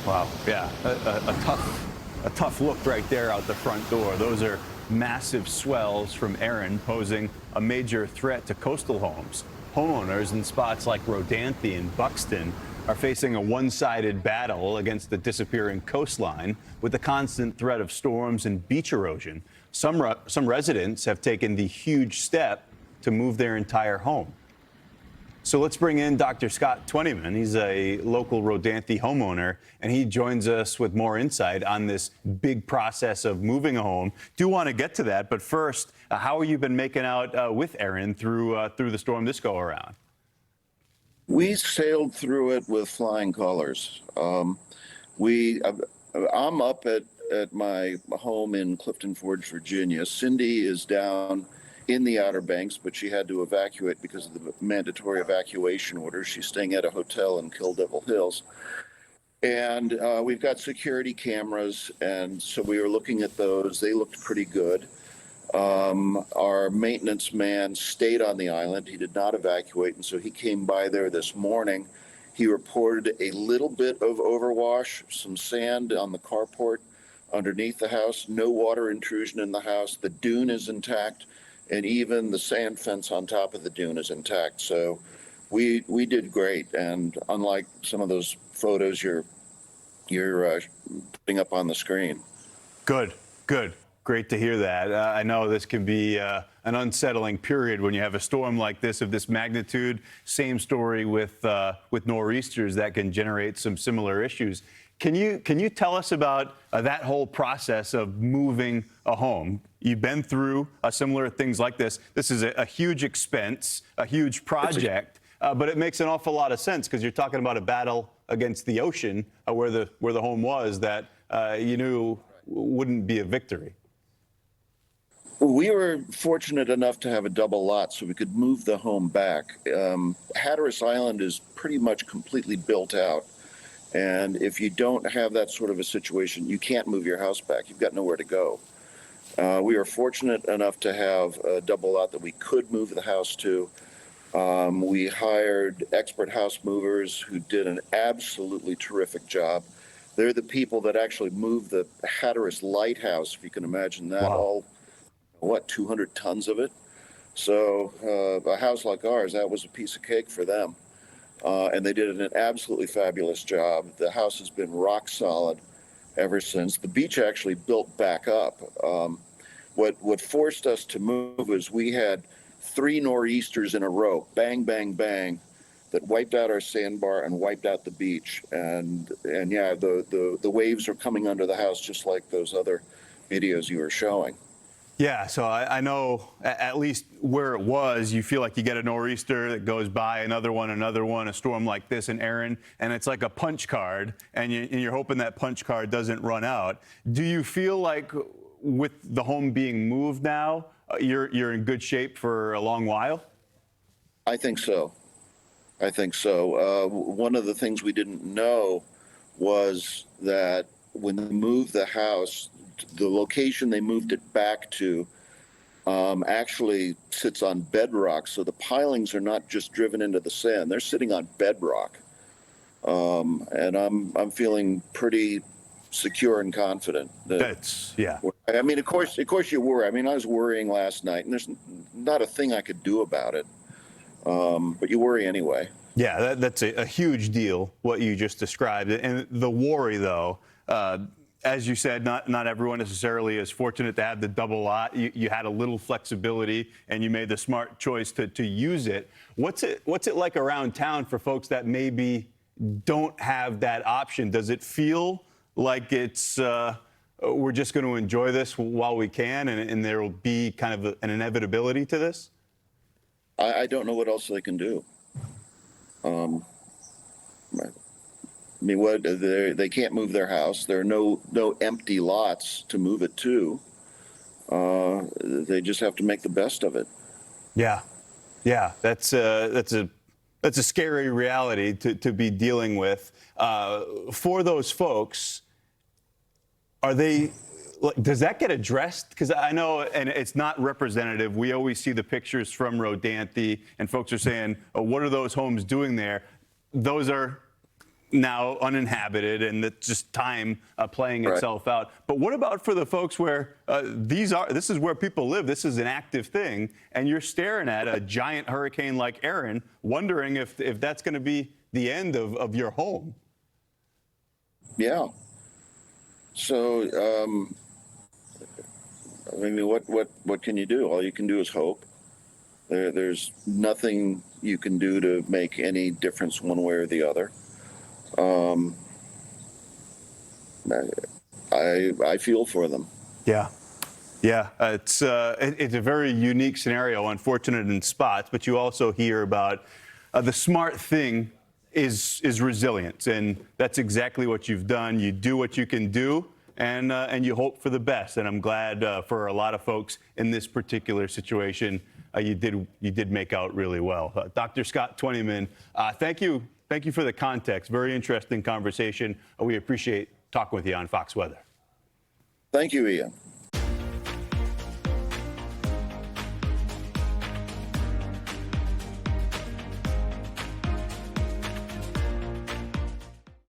Wow. Yeah. A tough look right there out the front door. Those are massive swells from Erin posing a major threat to coastal homes. Homeowners in spots like Rodanthe and Buxton are facing a one-sided battle against the disappearing coastline with the constant threat of storms and beach erosion. Some residents have taken the huge step to move their entire home. So let's bring in Dr. Scott Twentyman. He's a local Rodanthe homeowner, and he joins us with more insight on this big process of moving a home. Do want to get to that, but first, how have you been making out with Erin through the storm this go around? We sailed through it with flying colors. I'm up at my home in Clifton Forge, Virginia. Cindy is down in the Outer Banks, but she had to evacuate because of the mandatory evacuation order. She's staying at a hotel in Kill Devil Hills. And we've got security cameras, and so we were looking at those. They looked pretty good. Our maintenance man stayed on the island. He did not evacuate, and so he came by there this morning. He reported a little bit of overwash, some sand on the carport underneath the house, no water intrusion in the house. The dune is intact, and even the sand fence on top of the dune is intact. So we did great, and unlike some of those photos you're putting up on the screen. Good. Great to hear that. I know this can be an unsettling period when you have a storm like this of this magnitude. Same story with nor'easters that can generate some similar issues. Can you tell us about that whole process of moving a home? You've been through similar things like this. This is a huge expense, a huge project, but it makes an awful lot of sense because you're talking about a battle against the ocean where the home was that you knew wouldn't be a victory. We were fortunate enough to have a double lot so we could move the home back. Hatteras Island is pretty much completely built out. And if you don't have that sort of a situation, you can't move your house back. You've got nowhere to go. We were fortunate enough to have a double lot that we could move the house to. We hired expert house movers who did an absolutely terrific job. They're the people that actually moved the Hatteras Lighthouse, if you can imagine that. Wow. All, 200 tons of it? So a house like ours, that was a piece of cake for them. And they did an absolutely fabulous job. The house has been rock solid ever since. The beach actually built back up. What forced us to move is we had 3 nor'easters in a row, bang, bang, bang, that wiped out our sandbar and wiped out the beach. And yeah, the waves are coming under the house just like those other videos you were showing. Yeah, so I know at least where it was, you feel like you get a nor'easter that goes by, another one, a storm like this in Erin, and it's like a punch card, and you're hoping that punch card doesn't run out. Do you feel like with the home being moved now, you're in good shape for a long while? I think so. One of the things we didn't know was that when they moved the house, the location they moved it back to actually sits on bedrock. So the pilings are not just driven into the sand; they're sitting on bedrock. And I'm feeling pretty secure and confident. Yeah. I mean, of course you worry. I mean, I was worrying last night, and there's not a thing I could do about it. But you worry anyway. Yeah, that's a huge deal, what you just described. And the worry, though, as you said, not everyone necessarily is fortunate to have the double lot. You had a little flexibility, and you made the smart choice to use it. What's it like around town for folks that maybe don't have that option? Does it feel like it's we're just going to enjoy this while we can, and there will be kind of an inevitability to this? I don't know what else they can do. I mean, they can't move their house. There are no empty lots to move it to. They just have to make the best of it. Yeah, that's a scary reality to be dealing with. For those folks, does that get addressed? Because I know, and it's not representative. We always see the pictures from Rodanthe, and folks are saying, oh, what are those homes doing there? Those are now uninhabited, and it's just time playing Right. itself out. But what about for the folks where this is where people live, this is an active thing, and you're staring at a giant hurricane like Erin, wondering if that's going to be the end of your home? Yeah. So, I mean, what can you do? All you can do is hope. There's nothing you can do to make any difference one way or the other. I feel for them. Yeah. Yeah, it's a very unique scenario, unfortunate in spots, but you also hear about the smart thing is resilience, and that's exactly what you've done. You do what you can do, and you hope for the best. And I'm glad for a lot of folks in this particular situation, you did make out really well. Dr. Scott Twentyman, thank you for the context. Very interesting conversation. We appreciate talking with you on Fox Weather. Thank you, Ian.